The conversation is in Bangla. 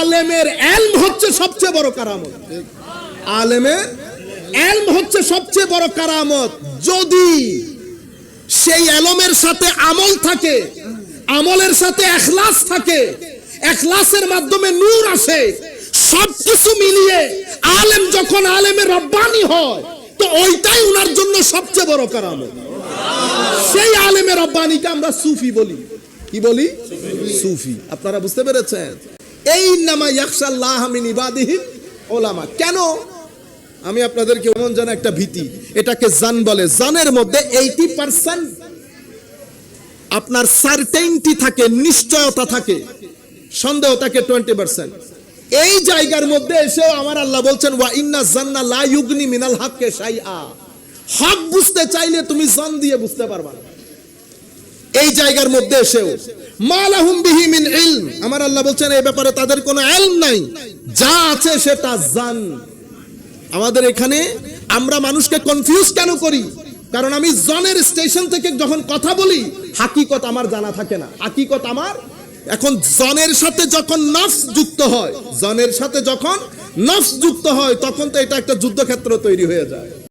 আলেমের ইলম হচ্ছে সবচেয়ে বড় কারামত। আলেমের ইলম হচ্ছে সবচেয়ে বড় কারামত। যদি সেই ইলমের সাথে আমল থাকে, আমলের সাথে ইখলাস থাকে, ইখলাসের মাধ্যমে নূর আসে, সবকিছু মিলিয়ে আলেম যখন আলেমের রব্বানি হয়, তো ওইটাই উনার জন্য সবচেয়ে বড় কারামত। সেই আলেমের রব্বানিকে আমরা সুফি বলি। কি বলি? সুফি। আপনারা বুঝতে পেরেছেন? এই নামা ইয়াখশাল্লাহ মিন ইবাদিহি উলামা। কেন? আমি আপনাদেরকে এমন জানা একটা ভীতি, এটাকে জান বলে। জানের মধ্যে 80% আপনার সার্টেইনটি থাকে, নিশ্চয়তা থাকে, সন্দেহ থাকে 20%। এই জায়গার মধ্যে এসেও আমার আল্লাহ বলছেন ওয়া ইন্না জান্না লা ইউগনি মিনাল হাক্কি শাইআ। হক বুঝতে চাইলে তুমি জান দিয়ে বুঝতে পারবা না। এই জায়গার মধ্যে এসেও মা লাহুম বিহি মিন ইলম, আমার আল্লাহ বলছেন এই ব্যাপারে তাদের কোনো ইলম নাই, যা আছে সেটা জান। আমাদের এখানে আমরা মানুষকে কনফিউজ কেন করি? কারণ আমি জনের স্টেশন থেকে যখন কথা বলি, হাকিকত আমার জানা থাকে না। হাকিকত আমার এখন জনের সাথে যখন নফস যুক্ত হয়, জনের সাথে যখন নফস যুক্ত হয়, তখন তো এটা একটা যুদ্ধক্ষেত্র তৈরি হয়ে যায়।